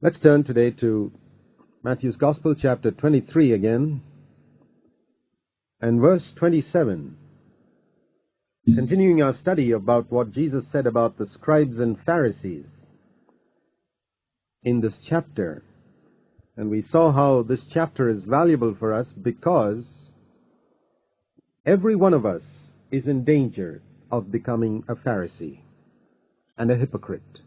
Let's turn today to Matthew's Gospel, chapter 23 again, and verse 27, continuing our study about what Jesus said about the scribes and Pharisees in this chapter. And we saw how this chapter is valuable for us because every one of us is in danger of becoming a Pharisee and a hypocrite.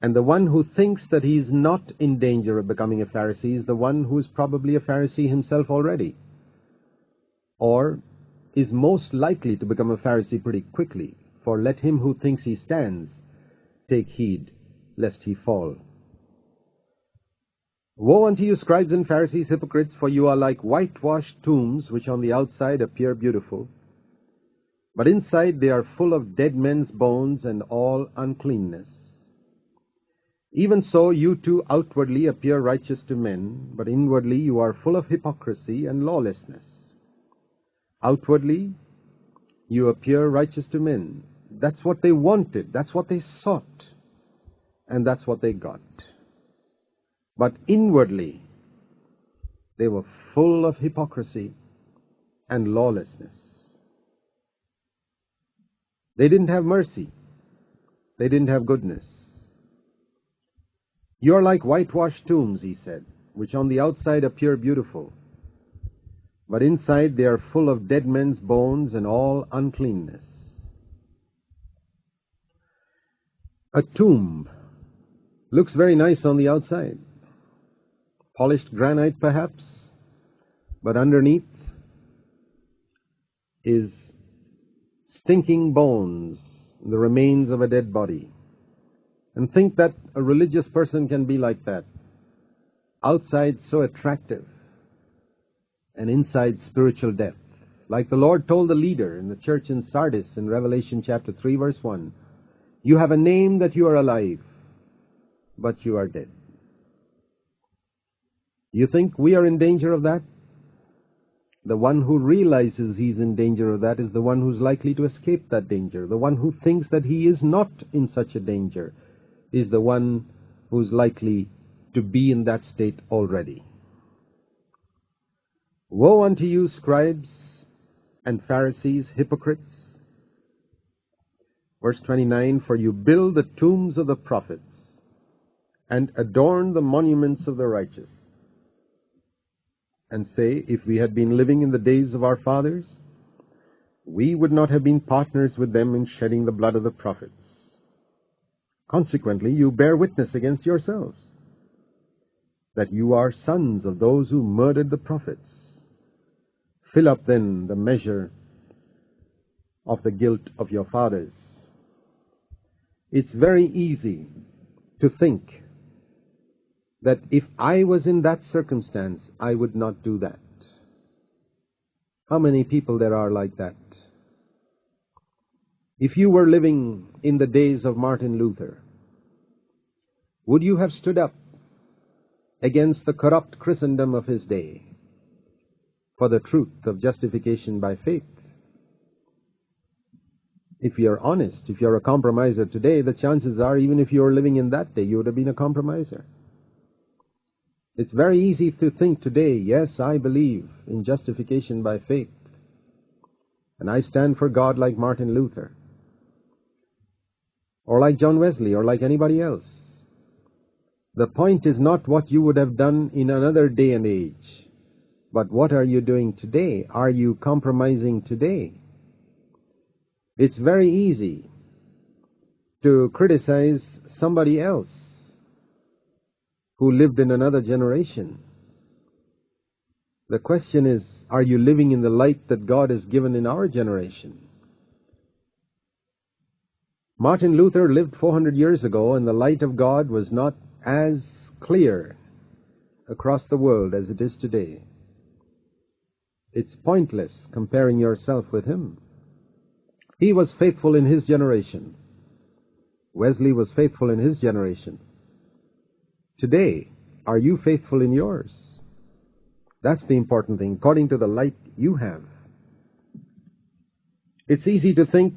And the one who thinks that he is not in danger of becoming a Pharisee is the one who is probably a Pharisee himself already, or is most likely to become a Pharisee pretty quickly. For let him who thinks he stands take heed lest he fall. Woe unto you, scribes and Pharisees, hypocrites, for you are like whitewashed tombs, which on the outside appear beautiful, but inside they are full of dead men's bones and all uncleanness. Even so, you too outwardly appear righteous to men, but inwardly you are full of hypocrisy and lawlessness. Outwardly, you appear righteous to men. That's what they wanted, that's what they sought, and that's what they got. But inwardly, they were full of hypocrisy and lawlessness. They didn't have mercy. They didn't have goodness. You are like whitewashed tombs, he said, which on the outside appear beautiful, but inside they are full of dead men's bones and all uncleanness. A tomb looks very nice on the outside. Polished granite, perhaps, but underneath is stinking bones, the remains of a dead body. And think that a religious person can be like that. Outside so attractive, and inside spiritual death. Like the Lord told the leader in the church in Sardis in Revelation chapter 3 verse 1, you have a name that you are alive, but you are dead. You think we are in danger of that? The one who realizes he's in danger of that is the one who's likely to escape that danger. The one who thinks that he is not in such a danger is the one who's likely to be in that state already. Woe unto you, scribes and Pharisees, hypocrites! Verse 29, for you build the tombs of the prophets and adorn the monuments of the righteous, and say, if we had been living in the days of our fathers, we would not have been partners with them in shedding the blood of the prophets. Consequently, you bear witness against yourselves that you are sons of those who murdered the prophets. Fill up then the measure of the guilt of your fathers. It's very easy to think that if I was in that circumstance, I would not do that. How many people there are like that? If you were living in the days of Martin Luther, would you have stood up against the corrupt Christendom of his day for the truth of justification by faith? If you're honest, if you're a compromiser today, the chances are, even if you were living in that day, you would have been a compromiser. It's very easy to think today, yes, I believe in justification by faith, and I stand for God like Martin Luther, or like John Wesley, or like anybody else. The point is not what you would have done in another day and age, but what are you doing today? Are you compromising today? It's very easy to criticize somebody else who lived in another generation. The question is, are you living in the light that God has given in our generation? Martin Luther lived 400 years ago, and the light of God was not as clear across the world as it is today. It's pointless comparing yourself with him. He was faithful in his generation. Wesley was faithful in his generation. Today, are you faithful in yours? That's the important thing, according to the light you have. It's easy to think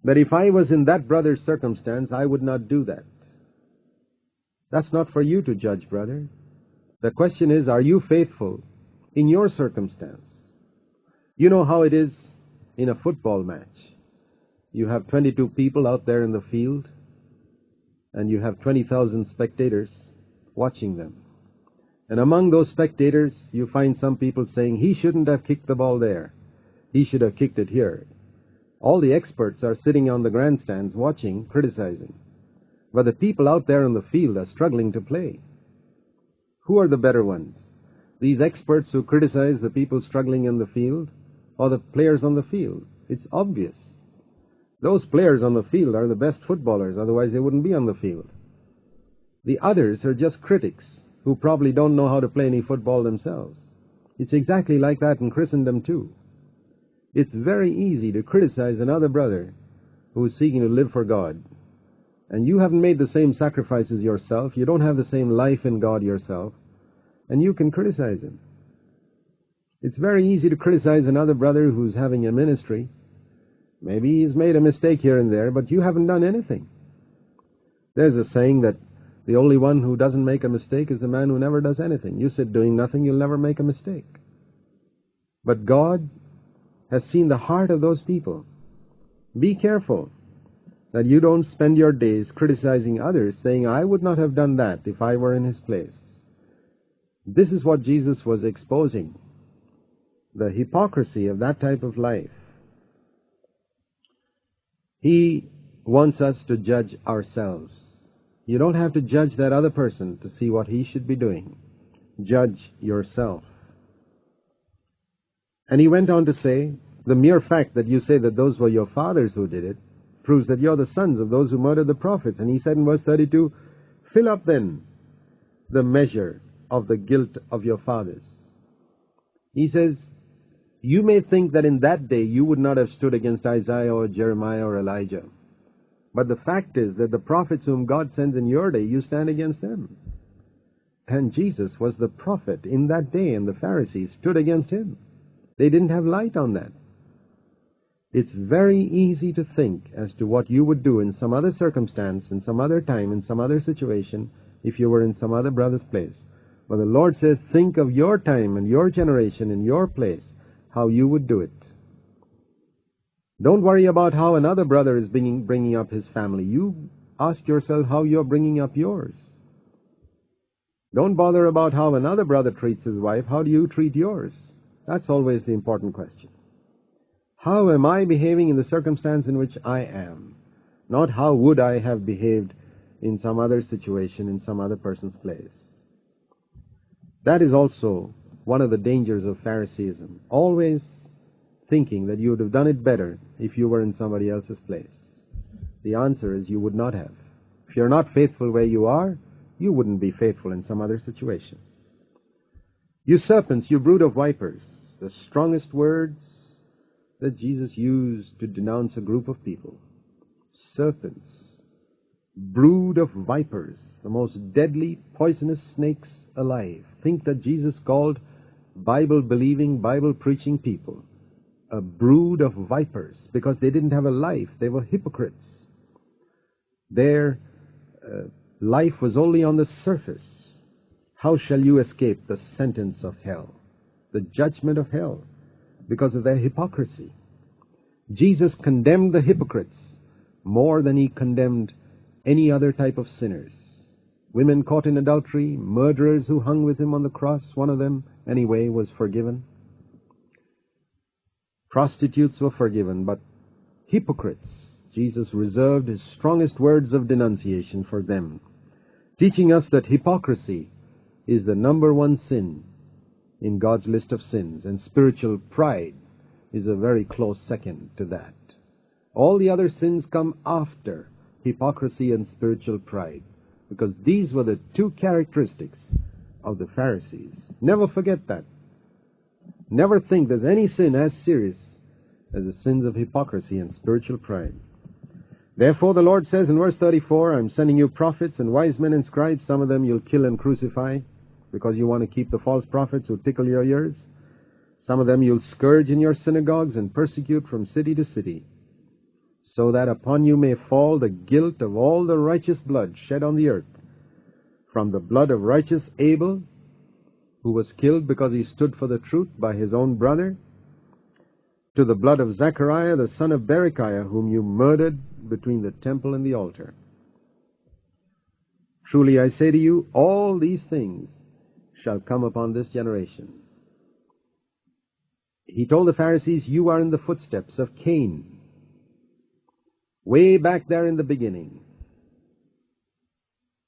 that if I was in that brother's circumstance, I would not do that. That's not for you to judge, brother. The question is, are you faithful in your circumstance? You know how it is in a football match. You have 22 people out there in the field, and you have 20,000 spectators watching them. And among those spectators, you find some people saying, he shouldn't have kicked the ball there. He should have kicked it here. All the experts are sitting on the grandstands watching, criticizing. But the people out there in the field are struggling to play. Who are the better ones? These experts who criticize the people struggling in the field, or the players on the field? It's obvious. Those players on the field are the best footballers, otherwise they wouldn't be on the field. The others are just critics who probably don't know how to play any football themselves. It's exactly like that in Christendom too. It's very easy to criticize another brother who is seeking to live for God. And you haven't made the same sacrifices yourself. You don't have the same life in God yourself. And you can criticize him. It's very easy to criticize another brother who's having a ministry. Maybe he's made a mistake here and there, but you haven't done anything. There's a saying that the only one who doesn't make a mistake is the man who never does anything. You sit doing nothing, you'll never make a mistake. But God has seen the heart of those people. Be careful that you don't spend your days criticizing others, saying, I would not have done that if I were in his place. This is what Jesus was exposing, the hypocrisy of that type of life. He wants us to judge ourselves. You don't have to judge that other person to see what he should be doing. Judge yourself. And he went on to say, the mere fact that you say that those were your fathers who did it proves that you're the sons of those who murdered the prophets. And he said in verse 32, fill up then the measure of the guilt of your fathers. He says, you may think that in that day you would not have stood against Isaiah or Jeremiah or Elijah. But the fact is that the prophets whom God sends in your day, you stand against them. And Jesus was the prophet in that day, and the Pharisees stood against him. They didn't have light on that. It's very easy to think as to what you would do in some other circumstance, in some other time, in some other situation, if you were in some other brother's place. But the Lord says, think of your time and your generation and your place, how you would do it. Don't worry about how another brother is bringing up his family. You ask yourself how you're bringing up yours. Don't bother about how another brother treats his wife. How do you treat yours? That's always the important question. How am I behaving in the circumstance in which I am? Not how would I have behaved in some other situation, in some other person's place. That is also one of the dangers of Phariseeism. Always thinking that you would have done it better if you were in somebody else's place. The answer is you would not have. If you're not faithful where you are, you wouldn't be faithful in some other situation. You serpents, you brood of vipers, the strongest words that Jesus used to denounce a group of people. Serpents, brood of vipers, the most deadly, poisonous snakes alive. Think that Jesus called Bible-believing, Bible-preaching people a brood of vipers, because they didn't have a life. They were hypocrites. Their life was only on the surface. How shall you escape the sentence of hell, the judgment of hell, because of their hypocrisy? Jesus condemned the hypocrites more than he condemned any other type of sinners. Women caught in adultery, murderers who hung with him on the cross, one of them, anyway, was forgiven. Prostitutes were forgiven, but hypocrites, Jesus reserved his strongest words of denunciation for them, teaching us that hypocrisy is the number one sin in God's list of sins, and spiritual pride is a very close second to that. All the other sins come after hypocrisy and spiritual pride, because these were the two characteristics of the Pharisees. Never forget that. Never think there's any sin as serious as the sins of hypocrisy and spiritual pride. Therefore, the Lord says in verse 34, I'm sending you prophets and wise men and scribes. Some of them you'll kill and crucify because you want to keep the false prophets who tickle your ears. Some of them you'll scourge in your synagogues and persecute from city to city, so that upon you may fall the guilt of all the righteous blood shed on the earth, from the blood of righteous Abel, who was killed because he stood for the truth by his own brother, to the blood of Zechariah, the son of Berechiah, whom you murdered between the temple and the altar. Truly I say to you, all these things shall come upon this generation. He told the Pharisees, you are in the footsteps of Cain. Way back there in the beginning,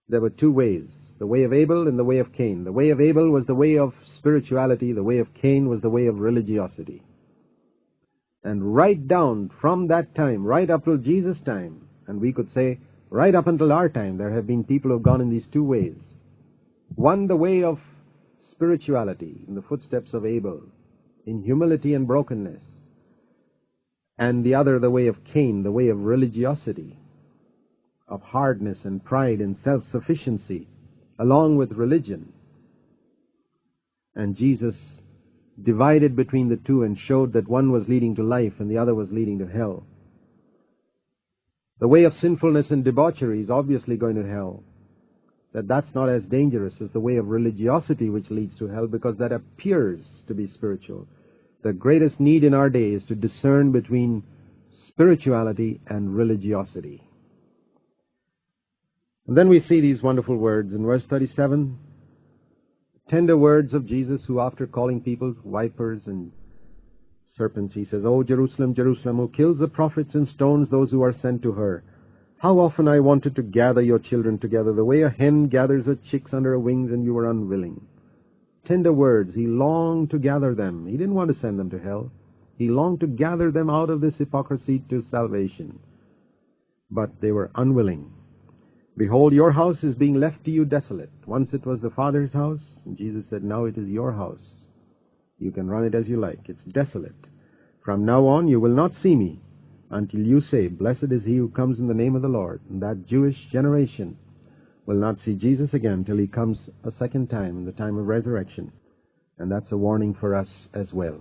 there were two ways, the way of Abel and the way of Cain. The way of Abel was the way of spirituality. The way of Cain was the way of religiosity. And right down from that time, right up till Jesus' time, and we could say right up until our time, there have been people who have gone in these two ways. One, the way of spirituality, in the footsteps of Abel, in humility and brokenness. And the other, the way of Cain, the way of religiosity, of hardness and pride and self-sufficiency, along with religion. And Jesus divided between the two and showed that one was leading to life and the other was leading to hell. The way of sinfulness and debauchery is obviously going to hell. That's not as dangerous as the way of religiosity, which leads to hell, because that appears to be spiritual. The greatest need in our day is to discern between spirituality and religiosity. And then we see these wonderful words in verse 37, tender words of Jesus, who after calling people vipers and serpents, he says, O Jerusalem, Jerusalem, who kills the prophets and stones those who are sent to her. How often I wanted to gather your children together, the way a hen gathers her chicks under her wings, and you were unwilling. Tender words, he longed to gather them. He didn't want to send them to hell. He longed to gather them out of this hypocrisy to salvation. But they were unwilling. Behold, your house is being left to you desolate. Once it was the Father's house, and Jesus said, now it is your house. You can run it as you like. It's desolate. From now on you will not see me until you say, blessed is he who comes in the name of the Lord. And that Jewish generation will not see Jesus again till he comes a second time in the time of resurrection. And that's a warning for us as well.